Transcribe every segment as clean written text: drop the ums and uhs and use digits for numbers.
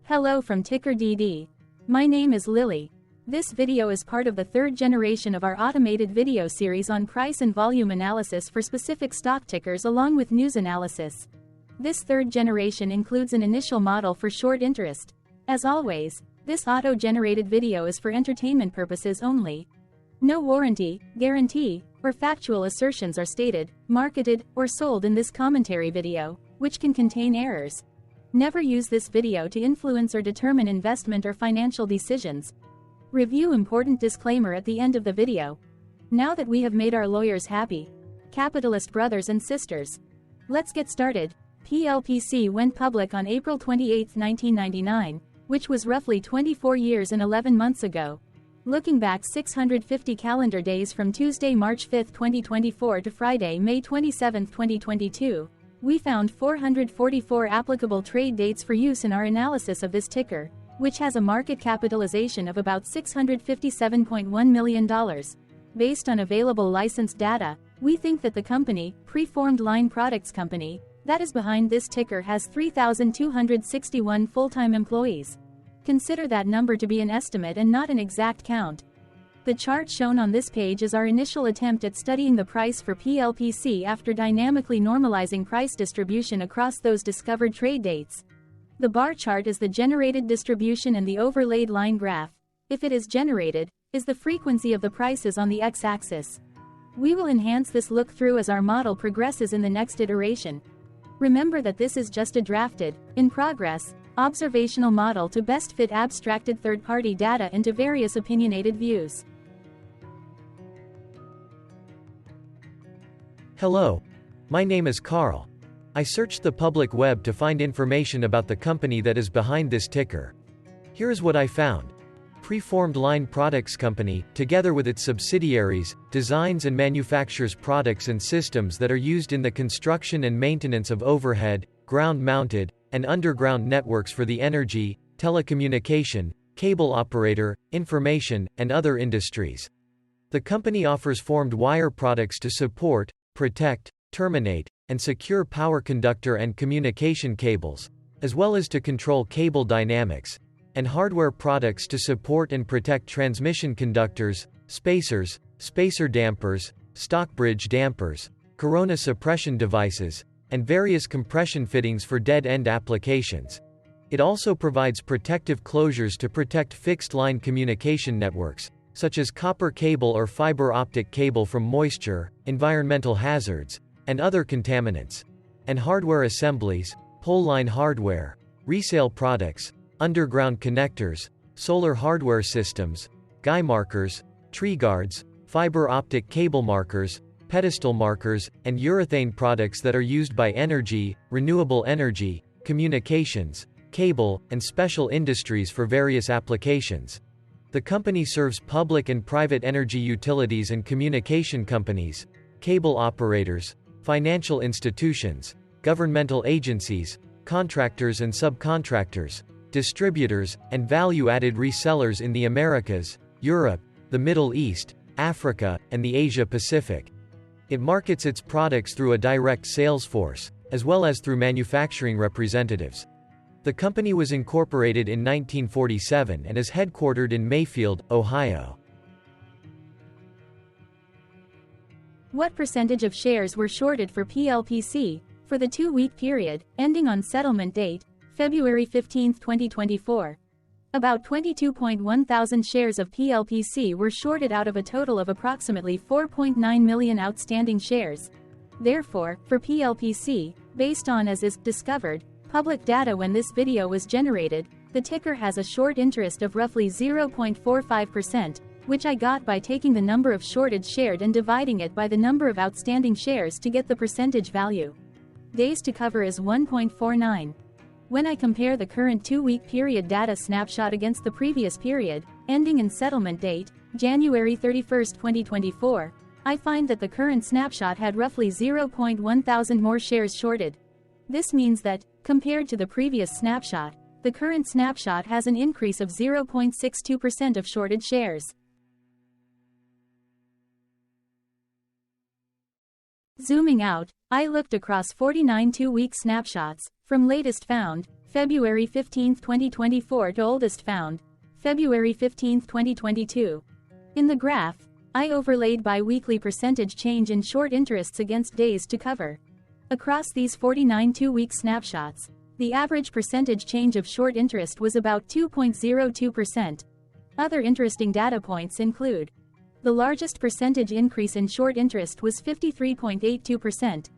Hello from TickerDD. My name is Lily. This video is part of the third generation of our automated video series on price and volume analysis for specific stock tickers along with news analysis. This third generation includes an initial model for short interest. As always, this auto-generated video is for entertainment purposes only. No warranty, guarantee, or factual assertions are stated, marketed, or sold in this commentary video, which can contain errors. Never use this video to influence or determine investment or financial decisions. Review important disclaimer at the end of the video. Now that we have made our lawyers happy, capitalist brothers and sisters, let's get started. PLPC went public on April 28, 1999, which was roughly 24 years and 11 months ago. Looking back 650 calendar days from Tuesday, March 5, 2024 to Friday, May 27, 2022, we found 444 applicable trade dates for use in our analysis of this ticker, which has a market capitalization of about $657.1 million. Based on available licensed data, we think that the company, Preformed Line Products Company, that is behind this ticker has 3,261 full-time employees. Consider that number to be an estimate and not an exact count. The chart shown on this page is our initial attempt at studying the price for PLPC after dynamically normalizing price distribution across those discovered trade dates. The bar chart is the generated distribution and the overlaid line graph, if it is generated, is the frequency of the prices on the x-axis. We will enhance this look-through as our model progresses in the next iteration. Remember that this is just a drafted, in progress, observational model to best fit abstracted third-party data into various opinionated views. Hello. My name is Carl. I searched the public web to find information about the company that is behind this ticker. Here is what I found. Preformed Line Products Company, together with its subsidiaries, designs and manufactures products and systems that are used in the construction and maintenance of overhead, ground-mounted, and underground networks for the energy, telecommunication, cable operator, information, and other industries. The company offers formed wire products to support, protect, terminate, and secure power conductor and communication cables, as well as to control cable dynamics, and hardware products to support and protect transmission conductors, spacers, spacer dampers, stockbridge dampers, corona suppression devices, and various compression fittings for dead-end applications. It also provides protective closures to protect fixed-line communication networks, such as copper cable or fiber optic cable from moisture, environmental hazards, and other contaminants, and hardware assemblies, pole line hardware, resale products, underground connectors, solar hardware systems, guy markers, tree guards, fiber optic cable markers, pedestal markers, and urethane products that are used by energy, renewable energy, communications, cable, and special industries for various applications. The company serves public and private energy utilities and communication companies, cable operators, financial institutions, governmental agencies, contractors and subcontractors, distributors, and value-added resellers in the Americas, Europe, the Middle East, Africa, and the Asia-Pacific. It markets its products through a direct sales force, as well as through manufacturing representatives. The company was incorporated in 1947 and is headquartered in Mayfield, Ohio. What percentage of shares were shorted for PLPC for the 2-week period, ending on settlement date, February 15, 2024? About 22.1 thousand shares of PLPC were shorted out of a total of approximately 4.9 million outstanding shares. Therefore, for PLPC, based on as is discovered public data when this video was generated, the ticker has a short interest of roughly 0.45%, which I got by taking the number of shorted shared and dividing it by the number of outstanding shares to get the percentage value. Days to cover is 1.49. When I compare the current 2-week period data snapshot against the previous period, ending in settlement date, January 31, 2024, I find that the current snapshot had roughly 0.1 thousand more shares shorted. This means that, compared to the previous snapshot, the current snapshot has an increase of 0.62% of shorted shares. Zooming out, I looked across 49 2-week snapshots, From latest found, February 15, 2024 to oldest found, February 15, 2022. In the graph, I overlaid bi-weekly percentage change in short interests against days to cover. Across these 49 two-week snapshots, the average percentage change of short interest was about 2.02%. Other interesting data points include: the largest percentage increase in short interest was 53.82%.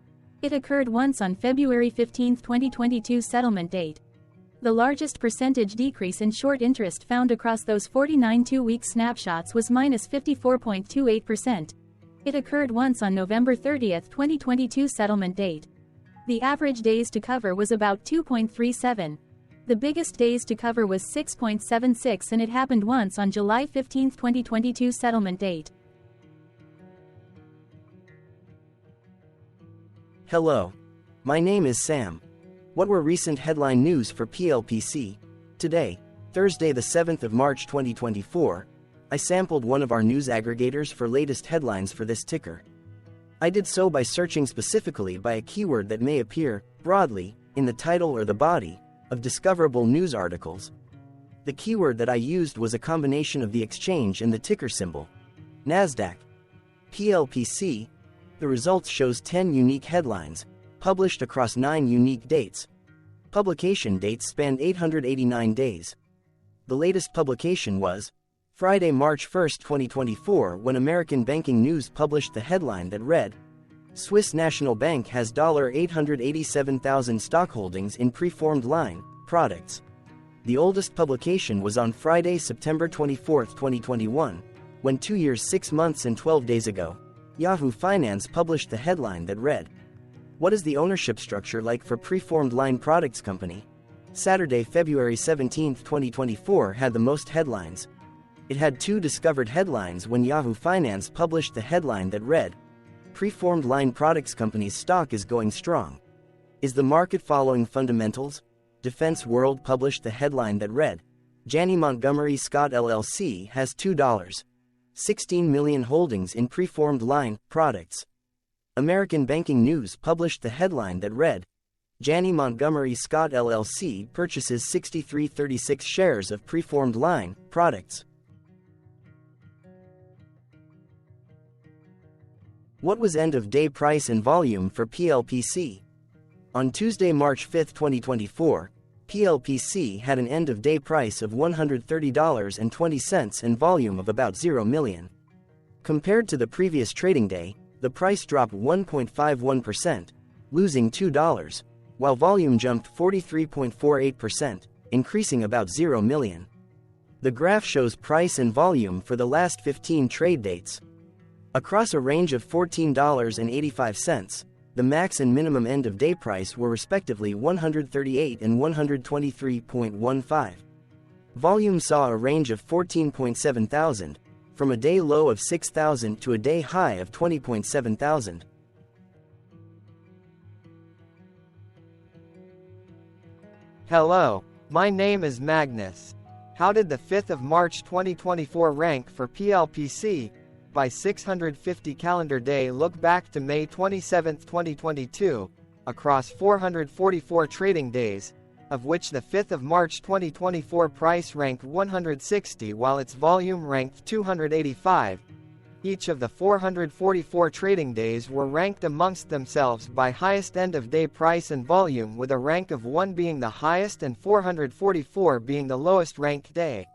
It occurred once on February 15, 2022 settlement date. The largest percentage decrease in short interest found across those 49 two-week snapshots was -54.28%. It occurred once on November 30, 2022 settlement date. The average days to cover was about 2.37. The biggest days to cover was 6.76, and it happened once on July 15, 2022 settlement date. Hello. My name is Sam. What were recent headline news for PLPC? Today, Thursday the 7th of March 2024, I sampled one of our news aggregators for latest headlines for this ticker. I did so by searching specifically by a keyword that may appear, broadly, in the title or the body of discoverable news articles. The keyword that I used was a combination of the exchange and the ticker symbol, NASDAQ. PLPC. The results shows 10 unique headlines, published across 9 unique dates. Publication dates spanned 889 days. The latest publication was Friday, March 1, 2024, when American Banking News published the headline that read, Swiss National Bank has $887,000 stock holdings in preformed line products. The oldest publication was on Friday, September 24, 2021, when 2 years, 6 months and 12 days ago, Yahoo Finance published the headline that read, What is the ownership structure like for preformed line products company? Saturday, February 17, 2024 had the most headlines. It had 2 discovered headlines when Yahoo Finance published the headline that read, Preformed line products company's stock is going strong. Is the market following fundamentals? Defense World published the headline that read, Janney Montgomery Scott LLC has $2.16 million holdings in preformed line products. American Banking News published the headline that read, Janney Montgomery Scott LLC purchases 6336 shares of preformed line products. What was end-of-day price and volume for PLPC? On Tuesday, March 5, 2024, PLPC had an end-of-day price of $130.20 and volume of about 0 million. Compared to the previous trading day, the price dropped 1.51%, losing $2, while volume jumped 43.48%, increasing about 0 million. The graph shows price and volume for the last 15 trade dates. Across a range of $14.85, the max and minimum end-of-day price were respectively $138 and $123.15. Volume saw a range of 14.7 thousand, from a day low of 6,000 to a day high of 20.7 thousand. Hello, my name is Magnus. How did the 5th of March 2024 rank for PLPC? By 650 calendar day look back to May 27, 2022, across 444 trading days, of which the 5th of March 2024 price ranked 160 while its volume ranked 285. Each of the 444 trading days were ranked amongst themselves by highest end-of-day price and volume, with a rank of 1 being the highest and 444 being the lowest ranked day.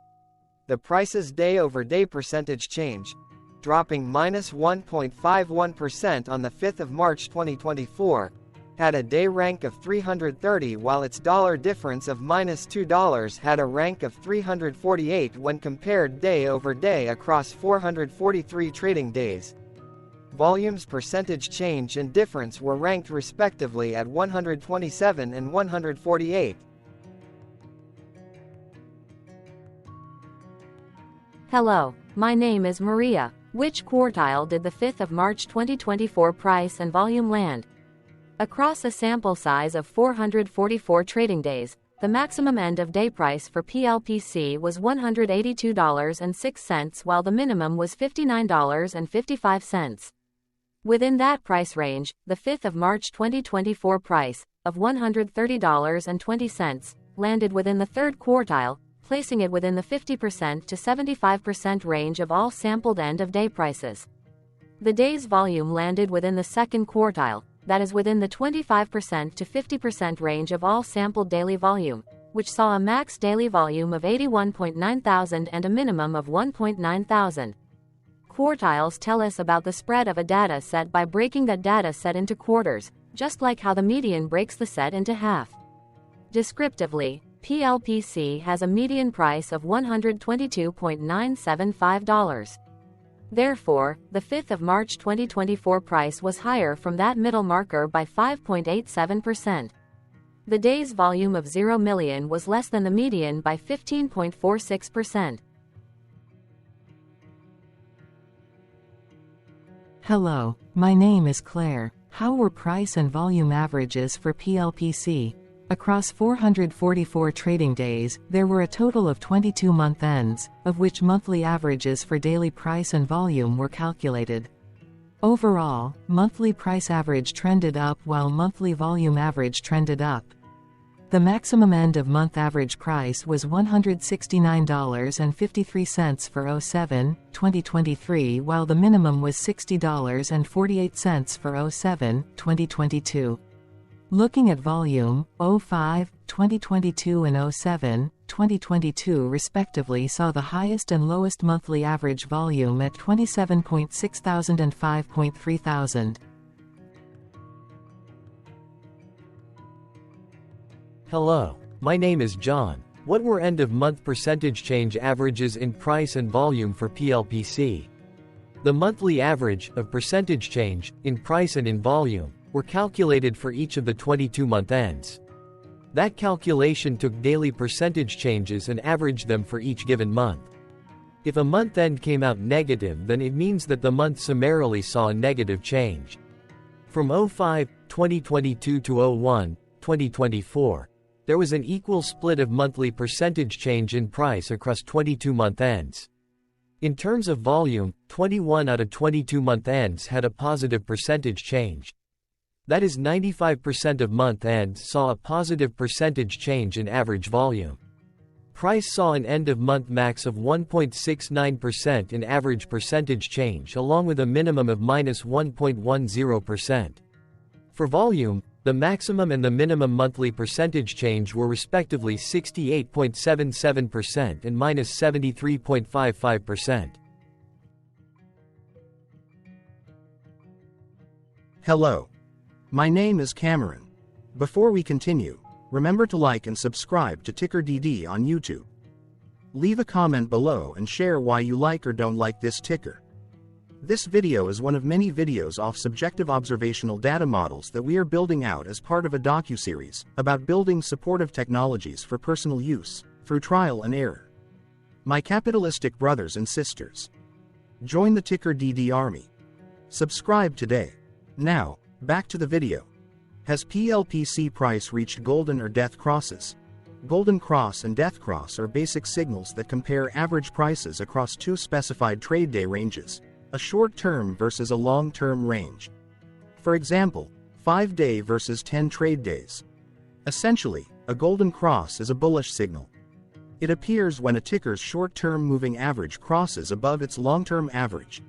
The price's day-over-day percentage change, dropping -1.51% on the 5th of March 2024, had a day rank of 330 while its dollar difference of -$2 had a rank of 348 when compared day over day across 443 trading days. Volume's percentage change and difference were ranked respectively at 127 and 148. Hello, my name is Maria. Which quartile did the 5th of March 2024 price and volume land? Across a sample size of 444 trading days, the maximum end-of-day price for PLPC was $182.06 while the minimum was $59.55. Within that price range, the 5th of March 2024 price, of $130.20, landed within the third quartile, placing it within the 50% to 75% range of all sampled end-of-day prices. The day's volume landed within the second quartile, that is within the 25% to 50% range of all sampled daily volume, which saw a max daily volume of 81.9 thousand and a minimum of 1.9 thousand. Quartiles tell us about the spread of a data set by breaking that data set into quarters, just like how the median breaks the set into half. Descriptively, PLPC has a median price of $122.975. Therefore, the 5th of March 2024 price was higher from that middle marker by 5.87%. The day's volume of 0 million was less than the median by 15.46%. Hello, my name is Claire. How were price and volume averages for PLPC? Across 444 trading days, there were a total of 22 month ends, of which monthly averages for daily price and volume were calculated. Overall, monthly price average trended up while monthly volume average trended up. The maximum end-of-month average price was $169.53 for 07-2023, while the minimum was $60.48 for 07-2022. Looking at volume, 05-2022 and 07-2022 respectively saw the highest and lowest monthly average volume at 27.6 thousand and 5.3 thousand. Hello, my name is John. What were end-of-month percentage change averages in price and volume for PLPC? The monthly average of percentage change in price and in volume were calculated for each of the 22-month ends. That calculation took daily percentage changes and averaged them for each given month. If a month end came out negative, then it means that the month summarily saw a negative change. From 05-2022 to 01-2024, there was an equal split of monthly percentage change in price across 22-month ends. In terms of volume, 21 out of 22 month ends had a positive percentage change. That is, 95% of month ends saw a positive percentage change in average volume. Price saw an end-of-month max of 1.69% in average percentage change, along with a minimum of -1.10%. For volume, the maximum and the minimum monthly percentage change were respectively 68.77% and -73.55%. Hello. My name is Cameron. Before we continue, remember to like and subscribe to TickerDD on YouTube. Leave a comment below and share why you like or don't like this ticker. This video is one of many videos off subjective observational data models that we are building out as part of a docuseries about building supportive technologies for personal use, through trial and error. My capitalistic brothers and sisters, join the TickerDD army. Subscribe today. Now, back to the video. Has PLPC price reached golden or death crosses? Golden cross and death cross are basic signals that compare average prices across two specified trade day ranges, a short-term versus a long-term range. For example, 5-day versus 10 trade days. Essentially, a golden cross is a bullish signal. It appears when a ticker's short-term moving average crosses above its long-term average.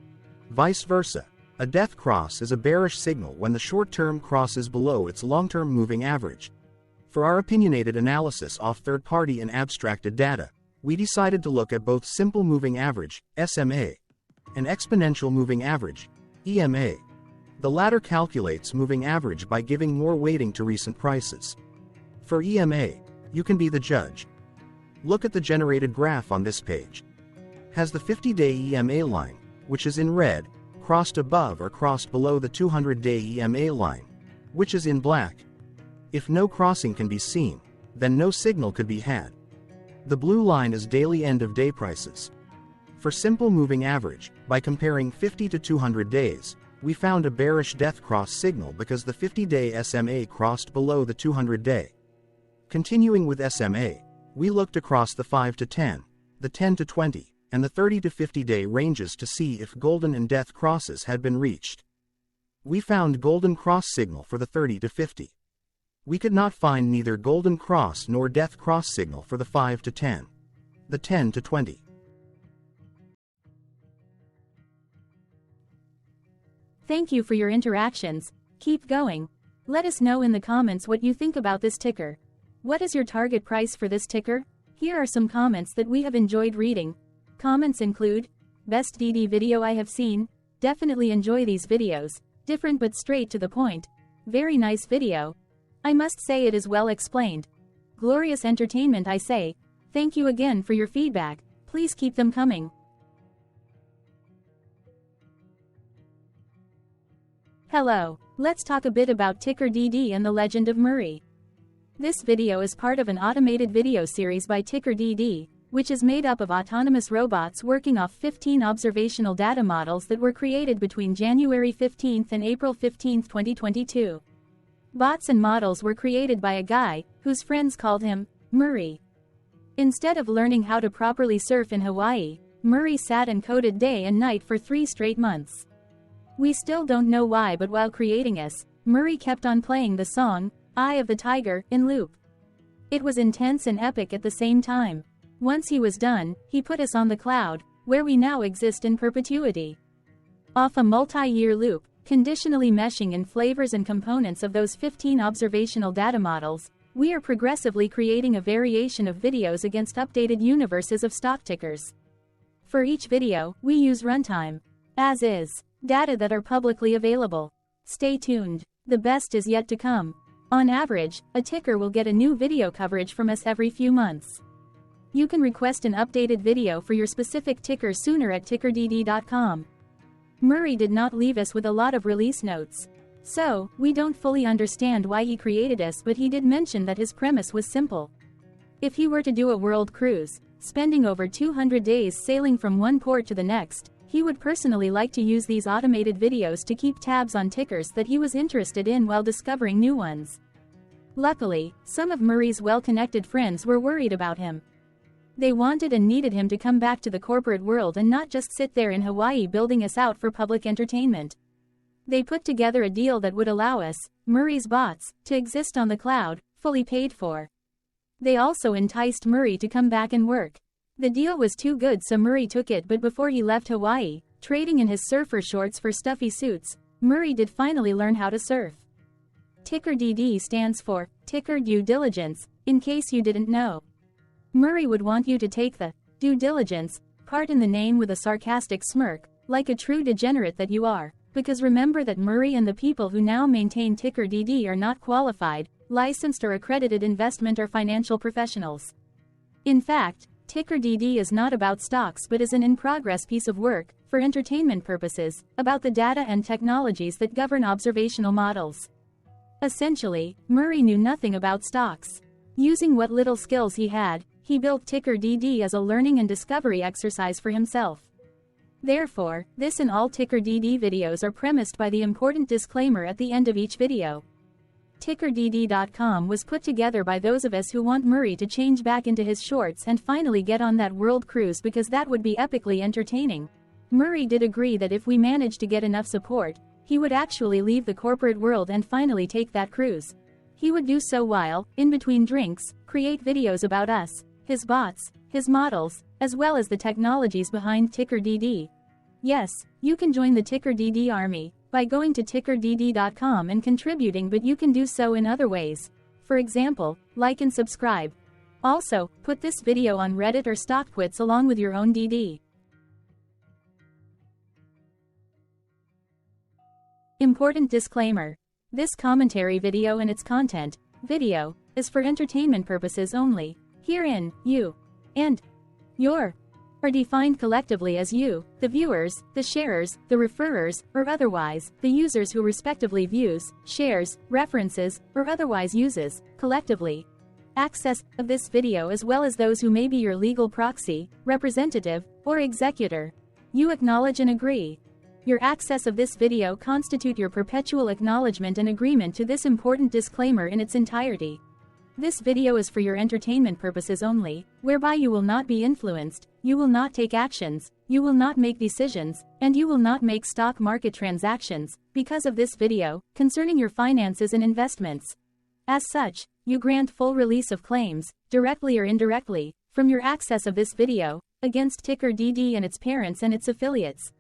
Vice versa, a death cross is a bearish signal when the short-term crosses below its long-term moving average. For our opinionated analysis off third-party and abstracted data, we decided to look at both simple moving average, SMA, and exponential moving average, EMA. The latter calculates moving average by giving more weighting to recent prices. For EMA, you can be the judge. Look at the generated graph on this page. Has the 50-day EMA line, which is in red, crossed above or crossed below the 200-day EMA line, which is in black? If no crossing can be seen, then no signal could be had. The blue line is daily end-of-day prices. For simple moving average, by comparing 50 to 200 days, we found a bearish death cross signal because the 50-day SMA crossed below the 200-day. Continuing with SMA, we looked across the 5 to 10, the 10 to 20, and the 30 to 50-day ranges to see if golden and death crosses had been reached. We found golden cross signal for the 30 to 50. We could not find neither golden cross nor death cross signal for the 5 to 10. The 10 to 20. Thank you for your interactions. Keep going. Let us know in the comments what you think about this ticker. What is your target price for this ticker? Here are some comments that we have enjoyed reading. Comments include, best DD video I have seen, definitely enjoy these videos, different but straight to the point, very nice video. I must say it is well explained. Glorious entertainment I say. Thank you again for your feedback, please keep them coming. Hello, let's talk a bit about TickerDD and the Legend of Murray. This video is part of an automated video series by TickerDD, which is made up of autonomous robots working off 15 observational data models that were created between January 15 and April 15, 2022. Bots and models were created by a guy, whose friends called him Murray. Instead of learning how to properly surf in Hawaii, Murray sat and coded day and night for 3 straight months. We still don't know why, but while creating us, Murray kept on playing the song, Eye of the Tiger, in loop. It was intense and epic at the same time. Once he was done, he put us on the cloud, where we now exist in perpetuity. Off a multi-year loop, conditionally meshing in flavors and components of those 15 observational data models, we are progressively creating a variation of videos against updated universes of stock tickers. For each video, we use runtime, as is, data that are publicly available. Stay tuned, the best is yet to come. On average, a ticker will get a new video coverage from us every few months. You can request an updated video for your specific ticker sooner at TickerDD.com. Murray did not leave us with a lot of release notes. So, we don't fully understand why he created us, but he did mention that his premise was simple. If he were to do a world cruise, spending over 200 days sailing from one port to the next, he would personally like to use these automated videos to keep tabs on tickers that he was interested in while discovering new ones. Luckily, some of Murray's well-connected friends were worried about him. They wanted and needed him to come back to the corporate world and not just sit there in Hawaii building us out for public entertainment. They put together a deal that would allow us, Murray's bots, to exist on the cloud, fully paid for. They also enticed Murray to come back and work. The deal was too good, so Murray took it, but before he left Hawaii, trading in his surfer shorts for stuffy suits, Murray did finally learn how to surf. TickerDD stands for Ticker Due Diligence, in case you didn't know. Murray would want you to take the due diligence part in the name with a sarcastic smirk, like a true degenerate that you are, because remember that Murray and the people who now maintain TickerDD are not qualified, licensed or accredited investment or financial professionals. In fact, TickerDD is not about stocks but is an in-progress piece of work, for entertainment purposes, about the data and technologies that govern observational models. Essentially, Murray knew nothing about stocks. Using what little skills he had, he built TickerDD as a learning and discovery exercise for himself. Therefore, this and all TickerDD videos are premised by the important disclaimer at the end of each video. TickerDD.com was put together by those of us who want Murray to change back into his shorts and finally get on that world cruise, because that would be epically entertaining. Murray did agree that if we managed to get enough support, he would actually leave the corporate world and finally take that cruise. He would do so while, in between drinks, create videos about us, his bots, his models, as well as the technologies behind TickerDD. Yes, you can join the TickerDD army by going to TickerDD.com and contributing, but you can do so in other ways. For example, like and subscribe. Also, put this video on Reddit or StockTwits along with your own DD. Important disclaimer. This commentary video and its content, video, is for entertainment purposes only. Herein, you and your are defined collectively as you, the viewers, the sharers, the referrers, or otherwise, the users who respectively views, shares, references, or otherwise uses, collectively, access of this video, as well as those who may be your legal proxy, representative, or executor. You acknowledge and agree. Your access of this video constitute your perpetual acknowledgement and agreement to this important disclaimer in its entirety. This video is for your entertainment purposes only, whereby you will not be influenced, you will not take actions, you will not make decisions, and you will not make stock market transactions, because of this video, concerning your finances and investments. As such, you grant full release of claims, directly or indirectly, from your access of this video, against TickerDD and its parents and its affiliates.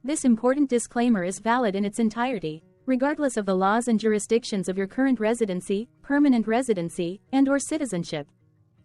This important disclaimer is valid in its entirety, regardless of the laws and jurisdictions of your current residency, permanent residency, and/or citizenship.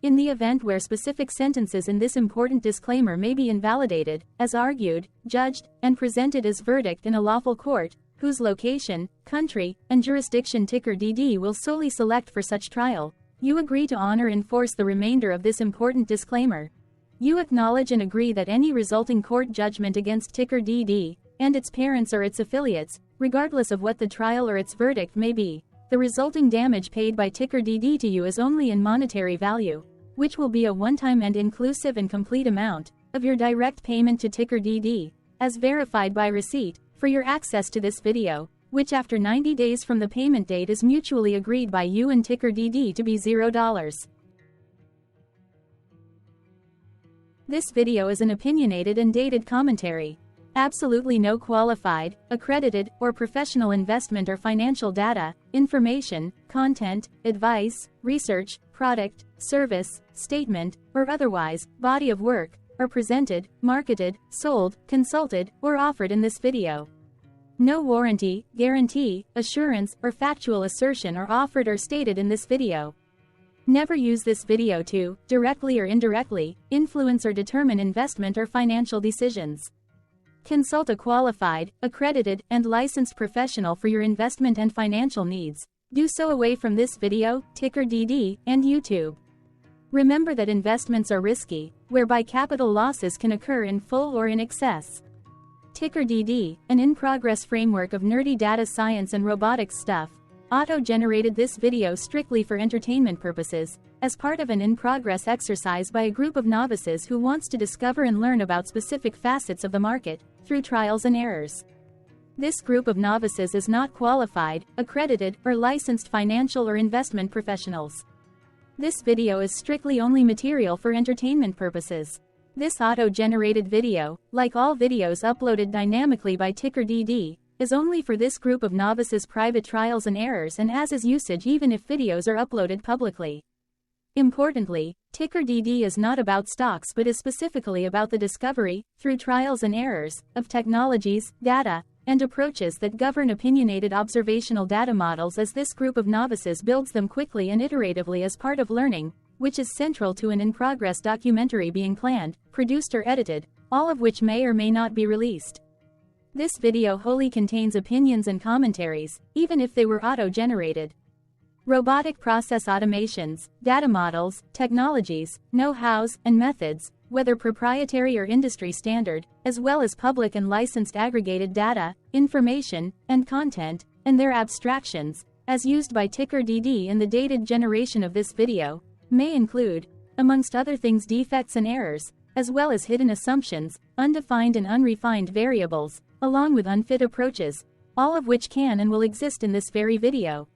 In the event where specific sentences in this important disclaimer may be invalidated, as argued, judged, and presented as verdict in a lawful court, whose location, country, and jurisdiction TickerDD will solely select for such trial, you agree to honor and enforce the remainder of this important disclaimer. You acknowledge and agree that any resulting court judgment against TickerDD, and its parents or its affiliates, regardless of what the trial or its verdict may be, the resulting damage paid by TickerDD to you is only in monetary value, which will be a one-time and inclusive and complete amount of your direct payment to TickerDD, as verified by receipt, for your access to this video, which after 90 days from the payment date is mutually agreed by you and TickerDD to be $0. This video is an opinionated and dated commentary. Absolutely no qualified, accredited, or professional investment or financial data, information, content, advice, research, product, service, statement, or otherwise, body of work, are presented, marketed, sold, consulted, or offered in this video. No warranty, guarantee, assurance, or factual assertion are offered or stated in this video. Never use this video to, directly or indirectly, influence or determine investment or financial decisions. Consult a qualified, accredited, and licensed professional for your investment and financial needs. Do so away from this video, TickerDD, and YouTube. Remember that investments are risky, whereby capital losses can occur in full or in excess. TickerDD, an in-progress framework of nerdy data science and robotics stuff, auto-generated this video strictly for entertainment purposes, as part of an in-progress exercise by a group of novices who wants to discover and learn about specific facets of the market, through trials and errors. This group of novices is not qualified, accredited, or licensed financial or investment professionals. This video is strictly only material for entertainment purposes. This auto-generated video, like all videos uploaded dynamically by TickerDD, is only for this group of novices' private trials and errors and as is usage even if videos are uploaded publicly. Importantly, TickerDD is not about stocks but is specifically about the discovery, through trials and errors, of technologies, data, and approaches that govern opinionated observational data models as this group of novices builds them quickly and iteratively as part of learning, which is central to an in-progress documentary being planned, produced or edited, all of which may or may not be released. This video wholly contains opinions and commentaries, even if they were auto-generated. Robotic process automations, data models, technologies, know-hows, and methods, whether proprietary or industry standard, as well as public and licensed aggregated data, information, and content, and their abstractions, as used by TickerDD in the dated generation of this video, may include, amongst other things, defects and errors, as well as hidden assumptions, undefined and unrefined variables, along with unfit approaches, all of which can and will exist in this very video.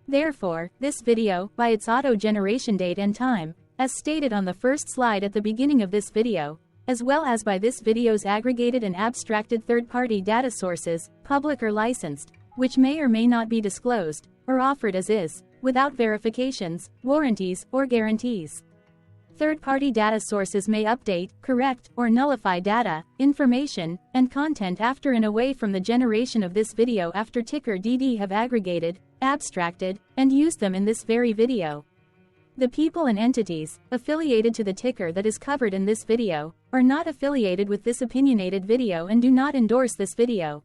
Therefore, this video, by its auto-generation date and time, as stated on the first slide at the beginning of this video, as well as by this video's aggregated and abstracted third-party data sources, public or licensed, which may or may not be disclosed, or offered as is, without verifications, warranties, or guarantees. Third-party data sources may update, correct, or nullify data, information, and content after and away from the generation of this video after TickerDD have aggregated, abstracted, and used them in this very video. The people and entities, affiliated to the ticker that is covered in this video, are not affiliated with this opinionated video and do not endorse this video.